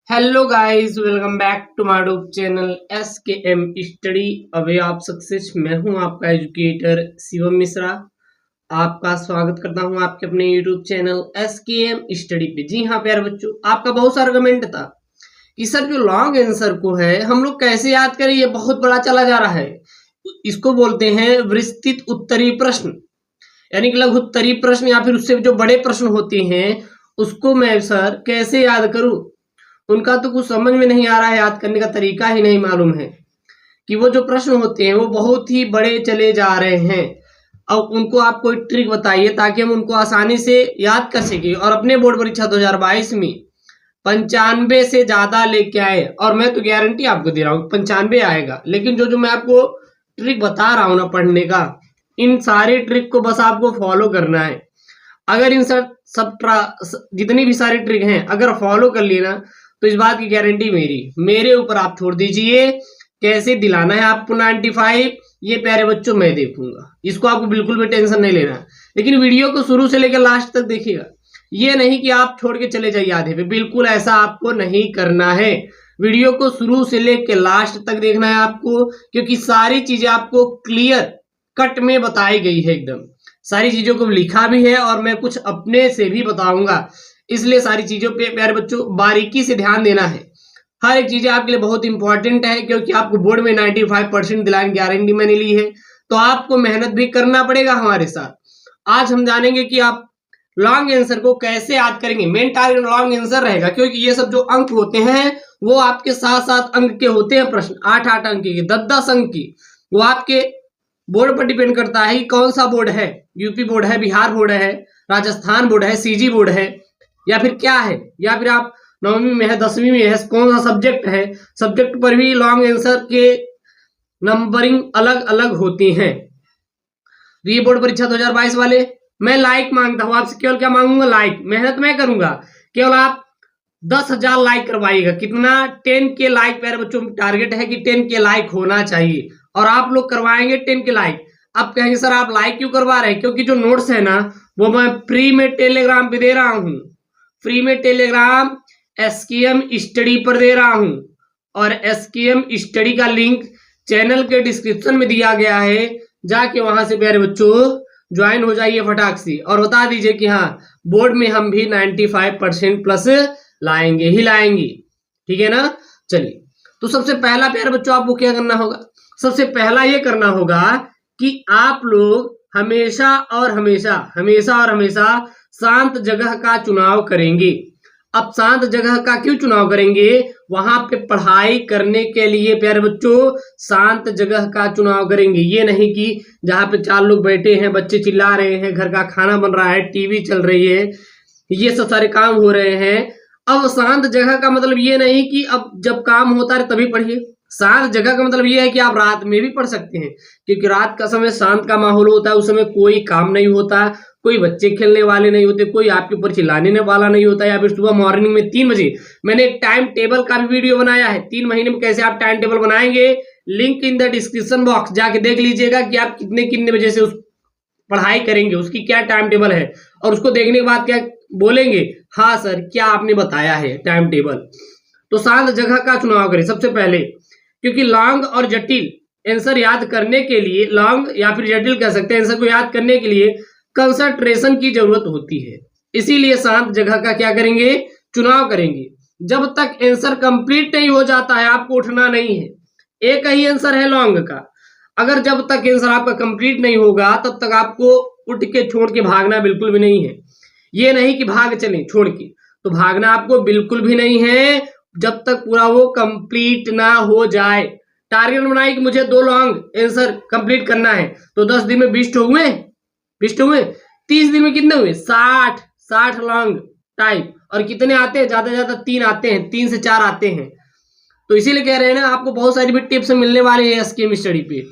Hello guys, welcome back to my YouTube channel SKM study away आप success. मैं हूं आपका एजुकेटर शिवम मिश्रा। आपका स्वागत करता हूं आपके अपने यूट्यूब चैनल SKM स्टडी पे। जी हाँ प्यारे बच्चों, आपका बहुत सारा कमेंट था कि सर जो लॉन्ग आंसर को है हम लोग कैसे याद करें, ये बहुत बड़ा चला जा रहा है। इसको बोलते हैं विस्तृत उत्तरीय प्रश्न, यानी कि लघु उत्तरीय प्रश्न या फिर उससे जो बड़े प्रश्न होते हैं उसको मैं सर कैसे याद करूं। उनका तो कुछ समझ में नहीं आ रहा है, याद करने का तरीका ही नहीं मालूम है कि वो जो प्रश्न होते हैं वो बहुत ही बड़े चले जा रहे हैं। अब उनको आप कोई ट्रिक बताइए ताकि हम उनको आसानी से याद कर सके और अपने बोर्ड परीक्षा 2022 में 95 से ज्यादा लेके आए। और मैं तो गारंटी आपको दे रहा हूँ 95 आएगा। लेकिन जो जो मैं आपको ट्रिक बता रहा हूँ ना पढ़ने का, इन सारे ट्रिक को बस आपको फॉलो करना है। अगर इन सब जितनी भी सारी ट्रिक हैं अगर फॉलो कर ली ना तो इस बात की गारंटी मेरे ऊपर आप छोड़ दीजिए। कैसे दिलाना है आपको 95, ये प्यारे बच्चों मैं देखूंगा। इसको आपको बिल्कुल भी टेंशन नहीं लेना। लेकिन वीडियो को शुरू से लेकर लास्ट तक देखिएगा, ये नहीं कि आप छोड़ के चले जाइए आधे पे, बिल्कुल ऐसा आपको नहीं करना है। वीडियो को शुरू से लेकर लास्ट तक देखना है आपको, क्योंकि सारी चीजें आपको क्लियर कट में बताई गई है। एकदम सारी चीजों को लिखा भी है और मैं कुछ अपने से भी बताऊंगा, इसलिए सारी चीजों पे प्यारे बच्चों बारीकी से ध्यान देना है। हर एक चीजें आपके लिए बहुत इंपॉर्टेंट है, क्योंकि आपको बोर्ड में 95% दिलाने की गारंटी मैंने ली है, तो आपको मेहनत भी करना पड़ेगा हमारे साथ। आज हम जानेंगे कि आप लॉन्ग आंसर को कैसे याद करेंगे। मेन टारगेट लॉन्ग आंसर रहेगा, क्योंकि ये सब जो अंक होते हैं वो आपके 7-7 अंक के होते हैं प्रश्न, 8-8 अंक के, 10-10 अंक की। वो आपके बोर्ड पर डिपेंड करता है कि कौन सा बोर्ड है, यूपी बोर्ड है, बिहार बोर्ड है, राजस्थान बोर्ड है, CG बोर्ड है, या फिर क्या है, या फिर आप 9वीं में है, 10वीं में है, कौन सा सब्जेक्ट है। सब्जेक्ट पर भी लॉन्ग आंसर के नंबरिंग अलग अलग होती हैं। तो ये बोर्ड परीक्षा 2022 वाले मैं लाइक मांगता हूं आपसे। केवल क्या मांगूंगा? लाइक। मेहनत मैं करूंगा, केवल आप 10,000 लाइक करवाइएगा। कितना? 10K लाइक प्यारे बच्चों टारगेट है कि 10K लाइक होना चाहिए, और आप लोग करवाएंगे 10K लाइक। अब कहेंगे सर आप लाइक क्यों करवा रहे हैं? क्योंकि जो नोट्स है ना वो मैं फ्री में टेलीग्राम पे दे रहा हूं। फ्री में टेलीग्राम SKM स्टडी पर दे रहा हूं, और SKM स्टडी का लिंक चैनल के डिस्क्रिप्शन में दिया गया है। जाके वहां से प्यारे बच्चों ज्वाइन हो जाइए फटाक से, और बता दीजिए कि हाँ बोर्ड में हम भी 95% प्लस लाएंगे ही लाएंगे। ठीक है ना? चलिए, तो सबसे पहला प्यारे बच्चों आपको क्या करना होगा? सबसे पहला ये करना होगा कि आप लोग हमेशा और हमेशा शांत जगह का चुनाव करेंगे। अब शांत जगह का क्यों चुनाव करेंगे? वहां पे पढ़ाई करने के लिए प्यारे बच्चों शांत जगह का चुनाव करेंगे। ये नहीं कि जहां पे 4 लोग बैठे हैं, बच्चे चिल्ला रहे हैं, घर का खाना बन रहा है, टीवी चल रही है, ये सब सारे काम हो रहे हैं। अब शांत जगह का मतलब ये नहीं कि अब जब काम होता है तभी पढ़िए। शांत जगह का मतलब ये है कि आप रात में भी पढ़ सकते हैं, क्योंकि रात का समय शांत का माहौल होता है। उस समय कोई काम नहीं होता, कोई बच्चे खेलने वाले नहीं होते, कोई आपके ऊपर चिल्लाने वाला नहीं होता। या फिर सुबह मॉर्निंग में 3 बजे मैंने एक टाइम टेबल का भी वीडियो बनाया है। 3 महीने में कैसे आप टाइम टेबल बनाएंगे, link in the description box, जाके देख लीजिएगा कि आप कितने बजे से उस पढ़ाई करेंगे, उसकी क्या टाइम टेबल है, और उसको देखने के बाद क्या बोलेंगे, हाँ सर क्या आपने बताया है टाइम टेबल। तो शांत जगह का चुनाव करें सबसे पहले, क्योंकि लॉन्ग और जटिल आंसर याद करने के लिए, लॉन्ग या फिर जटिल कह सकते हैं, आंसर को याद करने के लिए कंसंट्रेशन की जरूरत होती है। इसीलिए शांत जगह का क्या करेंगे? चुनाव करेंगे। जब तक आंसर कंप्लीट नहीं हो जाता है आपको उठना नहीं है। एक ही आंसर है लॉन्ग का, अगर जब तक आंसर आपका कंप्लीट नहीं होगा तब तक आपको उठ के छोड़ के भागना बिल्कुल भी नहीं है। ये नहीं कि भाग चले छोड़ के, तो भागना आपको बिल्कुल भी नहीं है जब तक पूरा वो कंप्लीट ना हो जाए। टारगेट बनाए कि मुझे 2 लॉन्ग आंसर कंप्लीट करना है, तो 10 दिन में 20 हुए, 30 दिन में कितने हुए? 60 लॉन्ग टाइप। और कितने आते हैं? ज्यादा से ज्यादा 3 आते हैं, 3 से 4 आते हैं। तो इसीलिए कह रहे हैं ना आपको बहुत सारी भी टिप्स मिलने वाले हैं SKM स्टडी पे।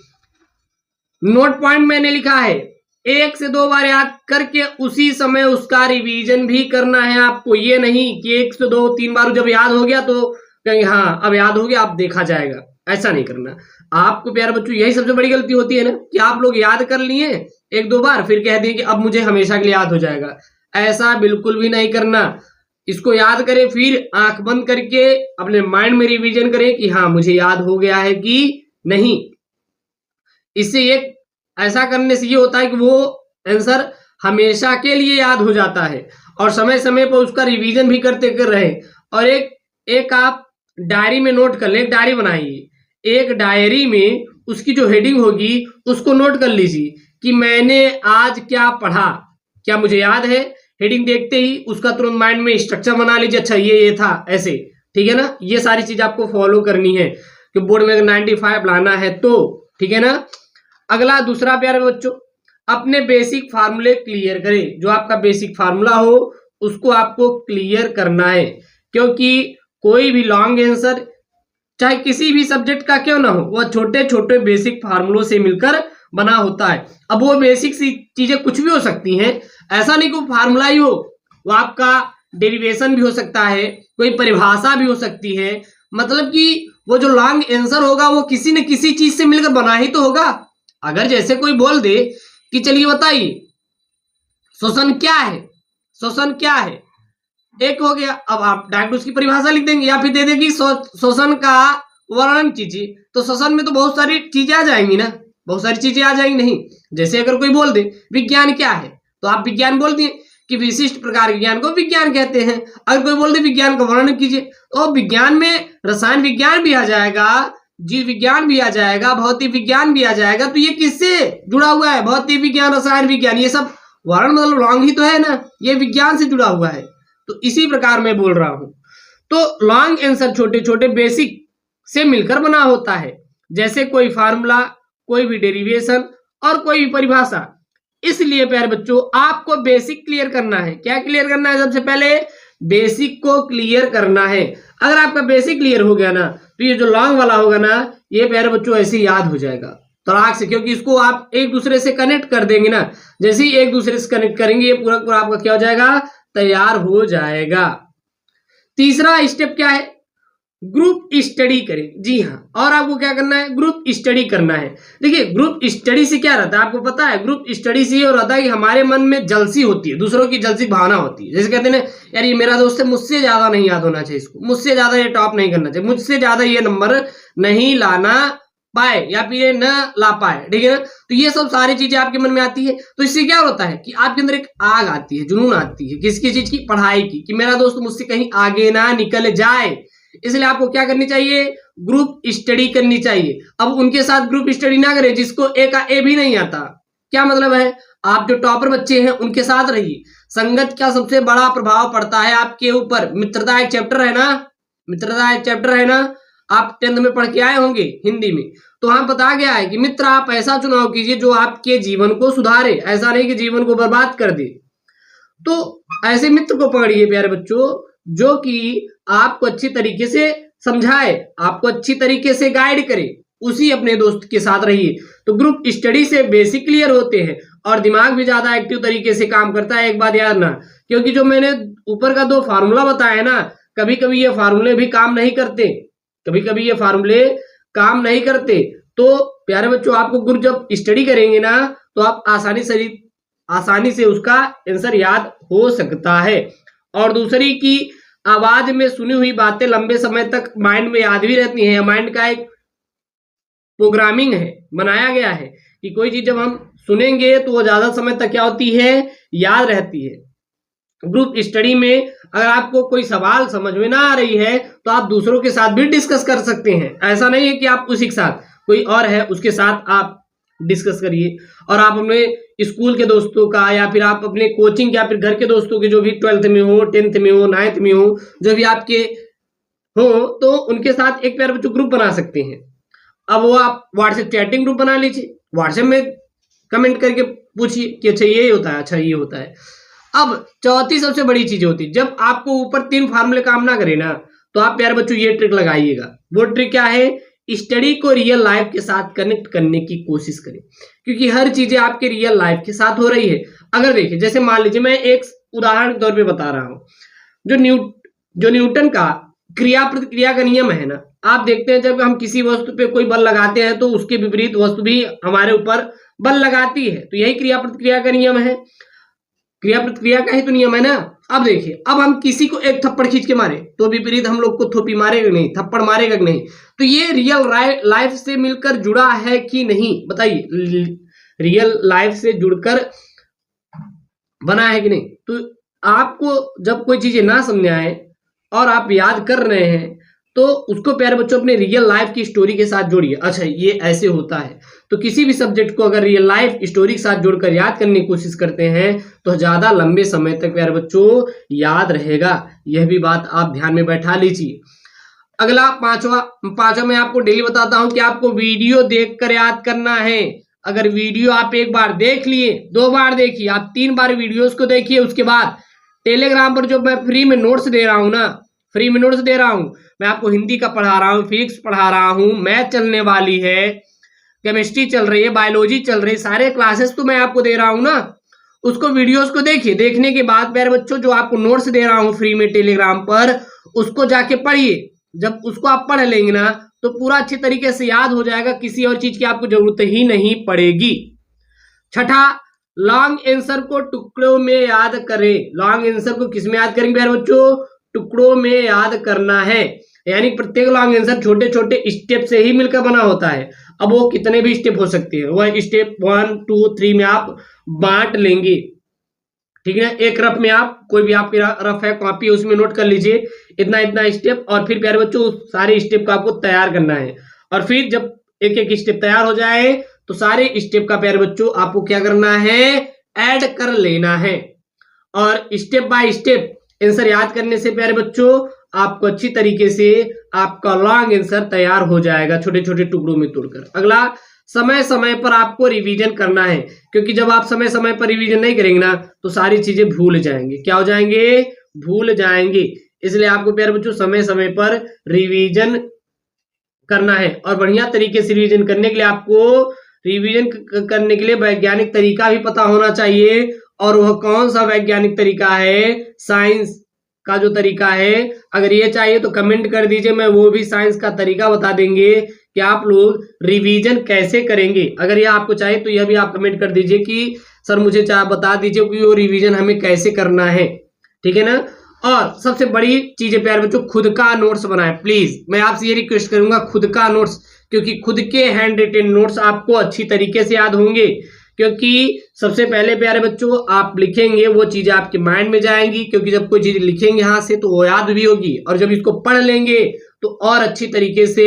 नोट पॉइंट मैंने लिखा है, 1 से 2 बार याद करके उसी समय उसका रिवीजन भी करना है आपको। ये नहीं कि 1 से 2 3 बार जब याद हो गया तो कहेंगे हाँ अब याद हो गया अब देखा जाएगा, ऐसा नहीं करना आपको प्यारे बच्चों। यही सबसे बड़ी गलती होती है ना कि आप लोग याद कर लिए 1-2 बार, फिर कह दिए कि अब मुझे हमेशा के लिए याद हो जाएगा। ऐसा बिल्कुल भी नहीं करना। इसको याद करें, फिर आंख बंद करके अपने माइंड में रिवीजन करें कि हाँ मुझे याद हो गया है कि नहीं। इससे एक ऐसा करने से ये होता है कि वो आंसर हमेशा के लिए याद हो जाता है और समय समय पर उसका रिवीजन भी करते कर रहे। और एक आप डायरी में नोट कर लें, एक डायरी बनाइए, एक डायरी में उसकी जो हेडिंग होगी उसको नोट कर लीजिए कि मैंने आज क्या पढ़ा, क्या मुझे याद है। हेडिंग देखते ही उसका तुरंत माइंड में स्ट्रक्चर बना लीजिए, अच्छा ये था ऐसे, ठीक है ना। ये सारी चीज आपको फॉलो करनी है कि बोर्ड में अगर 95 लाना है तो, ठीक है ना। अगला दूसरा प्यारे बच्चों, अपने बेसिक फार्मूले क्लियर करें। जो आपका बेसिक फार्मूला हो उसको आपको क्लियर करना है, क्योंकि कोई भी लॉन्ग आंसर चाहे किसी भी सब्जेक्ट का क्यों ना हो, वह छोटे छोटे बेसिक फार्मूलों से मिलकर बना होता है। अब वो बेसिक सी चीजें कुछ भी हो सकती हैं, ऐसा नहीं कि फार्मूला ही हो, वो आपका डेरिवेशन भी हो सकता है, कोई परिभाषा भी हो सकती है। मतलब कि वो जो लॉन्ग आंसर होगा वो किसी न किसी चीज से मिलकर बना ही तो होगा। अगर जैसे कोई बोल दे कि चलिए बताइए शोषण क्या है, शोषण क्या है, एक हो गया। अब आप डायरेक्ट उसकी परिभाषा लिख देंगे या फिर दे देंगे शोषण का वर्णन कीजिए, तो शोषण में तो बहुत सारी चीजें आ जाएंगी ना, बहुत सारी चीजें आ जाएंगी। नहीं, जैसे अगर कोई बोल दे विज्ञान क्या है, तो आप विज्ञान बोल दिए कि विशिष्ट प्रकार विज्ञान को विज्ञान कहते हैं। अगर कोई बोल दे विज्ञान का वर्णन कीजिए, तो विज्ञान में रसायन विज्ञान भी आ जाएगा, जीव विज्ञान भी आ जाएगा, भौतिक विज्ञान भी आ जाएगा। तो ये किससे जुड़ा हुआ है, भौतिक विज्ञान, रसायन विज्ञान, ये सब वर्ण मतलब लॉन्ग ही तो है ना, ये विज्ञान से जुड़ा हुआ है। तो इसी प्रकार मैं बोल रहा हूं। तो लॉन्ग आंसर छोटे छोटे बेसिक से मिलकर बना होता है, जैसे कोई फार्मूला, कोई भी डेरिवेशन और कोई भी परिभाषा। इसलिए प्यारे बच्चों आपको बेसिक क्लियर करना है। क्या क्लियर करना है? सबसे पहले बेसिक को क्लियर करना है। अगर आपका बेसिक क्लियर हो गया ना, तो ये जो लॉन्ग वाला होगा ना, ये प्यारे बच्चों ऐसे याद हो जाएगा तड़ाक से, क्योंकि इसको आप एक दूसरे से कनेक्ट कर देंगे ना। जैसे ही एक दूसरे से कनेक्ट करेंगे, ये पूरा पूरा आपका क्या हो जाएगा, तैयार हो जाएगा। तीसरा स्टेप क्या है? ग्रुप स्टडी करें। जी हाँ, और आपको क्या करना है, ग्रुप स्टडी करना है। देखिए ग्रुप स्टडी से क्या रहता है आपको पता है? ग्रुप स्टडी से ये रहता है कि हमारे मन में जलसी होती है, दूसरों की जलसी भावना होती है। जैसे कहते हैं यार ये मेरा दोस्त है, मुझसे ज्यादा नहीं याद होना चाहिए, इसको मुझसे ज्यादा ये टॉप नहीं करना चाहिए, मुझसे ज्यादा ये नंबर नहीं लाना पाए या फिर ये न ला पाए, ठीक है ना। तो ये सब सारी चीजें आपके मन में आती है, तो इससे क्या होता है कि आपके अंदर एक आग आती है, जुनून आती है किसकी चीज की, पढ़ाई की, कि मेरा दोस्त मुझसे कहीं आगे ना निकल जाए। इसलिए आपको क्या करनी चाहिए, ग्रुप स्टडी करनी चाहिए। अब उनके साथ ग्रुप स्टडी ना करें जिसको ए का ए भी नहीं आता। क्या मतलब है? आप जो टॉपर बच्चे हैं उनके साथ रहिए। संगत का सबसे बड़ा प्रभाव पड़ता है आपके ऊपर। मित्रता एक चैप्टर है ना, मित्रता एक चैप्टर है ना, आप 10th में पढ़ के आए होंगे हिंदी में। तो वहां बता गया है कि मित्र आप ऐसा चुनाव कीजिए जो आपके जीवन को सुधारे, ऐसा नहीं कि जीवन को बर्बाद कर दे। तो ऐसे मित्र को पकड़िए प्यारे बच्चों, जो कि आपको अच्छी तरीके से समझाए, आपको अच्छी तरीके से गाइड करे, उसी अपने दोस्त के साथ रहिए। तो ग्रुप स्टडी से बेसिक क्लियर होते हैं और दिमाग भी ज्यादा एक्टिव तरीके से काम करता है। एक बात याद ना, क्योंकि जो मैंने ऊपर का 2 फार्मूला बताया ना, कभी कभी ये फार्मूले भी काम नहीं करते, कभी कभी ये फार्मूले काम नहीं करते। तो प्यारे बच्चों आपको ग्रुप जब स्टडी करेंगे ना, तो आप आसानी से उसका आंसर याद हो सकता है। और दूसरी की आवाज में सुनी हुई बातें लंबे समय तक माइंड में याद भी रहती हैं। माइंड का एक प्रोग्रामिंग है, बनाया गया है कि कोई चीज जब हम सुनेंगे तो वो ज्यादा समय तक क्या होती है, याद रहती है। ग्रुप स्टडी में अगर आपको कोई सवाल समझ में ना आ रही है तो आप दूसरों के साथ भी डिस्कस कर सकते हैं। ऐसा नहीं है कि आप उसी के साथ, कोई और है उसके साथ आप डिस्कस करिए। और आप अपने स्कूल के दोस्तों का या फिर आप अपने कोचिंग या फिर घर के दोस्तों के, जो भी 12th में हो, 10th में हो, 9th में हो, जो भी आपके हो, तो उनके साथ एक प्यारे बच्चों ग्रुप बना सकते हैं। अब वो आप व्हाट्सएप चैटिंग ग्रुप बना लीजिए, व्हाट्सएप में कमेंट करके पूछिए कि अच्छा ये होता है, अच्छा ये होता है। अब चौथी सबसे बड़ी चीज होती है, जब आपको ऊपर 3 फार्मूले काम ना करे ना, तो आप प्यारे बच्चों ये ट्रिक लगाइएगा। वो ट्रिक क्या है? स्टडी को रियल लाइफ के साथ कनेक्ट करने की कोशिश करें, क्योंकि हर चीजें आपके रियल लाइफ के साथ हो रही है। अगर देखिए, जैसे मान लीजिए मैं एक उदाहरण के तौर पे बता रहा हूं, जो न्यूटन का क्रिया प्रतिक्रिया का नियम है ना, आप देखते हैं जब हम किसी वस्तु पे कोई बल लगाते हैं तो उसके विपरीत वस्तु भी हमारे ऊपर बल लगाती है। तो यही क्रिया प्रतिक्रिया का नियम है, क्रिया प्रतिक्रिया का ही तो नियम है ना। अब देखिए, अब हम किसी को एक थप्पड़ खींच के मारे तो विपरीत हम लोग को थोपी मारेगा नहीं, थप्पड़ मारेगा नहीं, तो ये रियल लाइफ से मिलकर जुड़ा है कि नहीं, बताइए, रियल लाइफ से जुड़कर बना है कि नहीं। तो आपको जब कोई चीजें ना समझ आए और आप याद कर रहे हैं तो उसको प्यारे बच्चों अपने रियल लाइफ की स्टोरी के साथ जोड़िए। अच्छा, ये ऐसे होता है, तो किसी भी सब्जेक्ट को अगर रियल लाइफ स्टोरी के साथ जोड़कर याद करने की कोशिश करते हैं तो ज्यादा लंबे समय तक प्यारे बच्चों याद रहेगा। यह भी बात आप ध्यान में बैठा लीजिए। अगला पांचवा मैं आपको डेली बताता हूं कि आपको वीडियो देखकर याद करना है। अगर वीडियो आप एक बार देख लिए, 2 बार देखिए, आप 3 बार वीडियोस को देखिए, उसके बाद टेलीग्राम पर जो मैं फ्री में नोट्स दे रहा हूं ना, फ्री में नोट्स दे रहा हूं, मैं आपको हिंदी का पढ़ा रहा हूं, फिजिक्स पढ़ा रहा हूं, मैथ चलने वाली है, केमिस्ट्री चल रही है, बायोलॉजी चल रही है, सारे क्लासेस तो मैं आपको दे रहा हूं ना, उसको वीडियोस को देखिए। देखने के बाद प्यारे बच्चों जो आपको नोट्स दे रहा हूं फ्री में टेलीग्राम पर, उसको जाके पढ़िए। जब उसको आप पढ़ लेंगे ना तो पूरा अच्छी तरीके से याद हो जाएगा, किसी और चीज की आपको जरूरत ही नहीं पड़ेगी। छठा, लॉन्ग आंसर को टुकड़ों में याद करें। लॉन्ग आंसर को किस में याद करेंगे प्यारे बच्चों? टुकड़ों में याद करना है, यानी प्रत्येक लॉन्ग आंसर छोटे छोटे स्टेप से ही मिलकर बना होता है। अब वो कितने भी स्टेप हो सकते हैं, वह स्टेप 1 2 3 में आप बांट लेंगे, ठीक है। एक रफ में आप कोई भी आपकी रफ है कॉपी, उसमें नोट कर लीजिए इतना इतना स्टेप, और फिर प्यारे बच्चों सारे स्टेप को आपको तैयार करना है। और फिर जब एक एक स्टेप तैयार हो जाए तो सारे स्टेप का प्यारे बच्चों आपको क्या करना है, ऐड कर लेना है। और स्टेप बाय स्टेप आंसर याद करने से प्यारे बच्चों आपको अच्छी तरीके से आपका लॉन्ग आंसर तैयार हो जाएगा, छोटे छोटे टुकड़ों में तोड़कर। अगला, समय समय पर आपको रिवीजन करना है, क्योंकि जब आप समय समय पर रिवीजन नहीं करेंगे ना तो सारी चीजें भूल जाएंगे। क्या हो जाएंगे? भूल जाएंगे। इसलिए आपको प्यारे बच्चों समय समय पर रिवीजन करना है। और बढ़िया तरीके से रिवीजन करने के लिए आपको रिवीजन करने के लिए वैज्ञानिक तरीका भी पता होना चाहिए। और वह कौन सा वैज्ञानिक तरीका है? साइंस का जो तरीका है। अगर ये चाहिए तो कमेंट कर दीजिए, मैं वो भी साइंस का तरीका बता देंगे कि आप लोग रिवीजन कैसे करेंगे। अगर यह आपको चाहिए तो यह भी आप कमेंट कर दीजिए कि सर मुझे बता दीजिए कि वो रिवीजन हमें कैसे करना है, ठीक है ना। और सबसे बड़ी चीज है प्यारे बच्चों, खुद का नोट्स बनाएं प्लीज। मैं आपसे ये रिक्वेस्ट करूंगा, खुद का नोट्स, क्योंकि खुद के हैंड रिटेन नोट्स आपको अच्छी तरीके से याद होंगे। क्योंकि सबसे पहले प्यारे बच्चों आप लिखेंगे, वो चीजें आपके माइंड में जाएंगी, क्योंकि जब कोई चीज लिखेंगे हाथ से तो वो याद भी होगी, और जब इसको पढ़ लेंगे तो और अच्छी तरीके से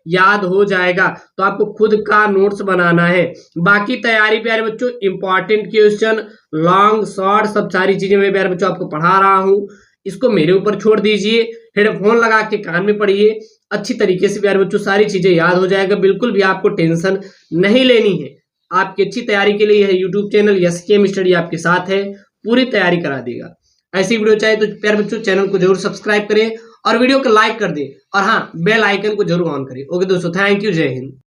याद हो जाएगा। तो आपको खुद का नोट्स बनाना है। बाकी तैयारी प्यारे बच्चों, इंपॉर्टेंट क्वेश्चन, लॉन्ग शॉर्ट, सब सारी चीजें मैं प्यारे बच्चों आपको पढ़ा रहा हूं, इसको मेरे ऊपर छोड़ दीजिए, हेडफोन लगा के कान में पढ़िए, अच्छी तरीके से प्यारे बच्चों सारी चीजें याद हो जाएगा। बिल्कुल भी आपको टेंशन नहीं लेनी है। आपकी अच्छी तैयारी के लिए यह यूट्यूब चैनल एसकेएम स्टडी आपके साथ है, पूरी तैयारी करा देगा। ऐसी वीडियो चाहे तो प्यारे बच्चों चैनल को जरूर सब्सक्राइब करें और वीडियो को लाइक कर दें, और हाँ, बेल आइकन को जरूर ऑन करें। ओके दोस्तों, थैंक यू, जय हिंद।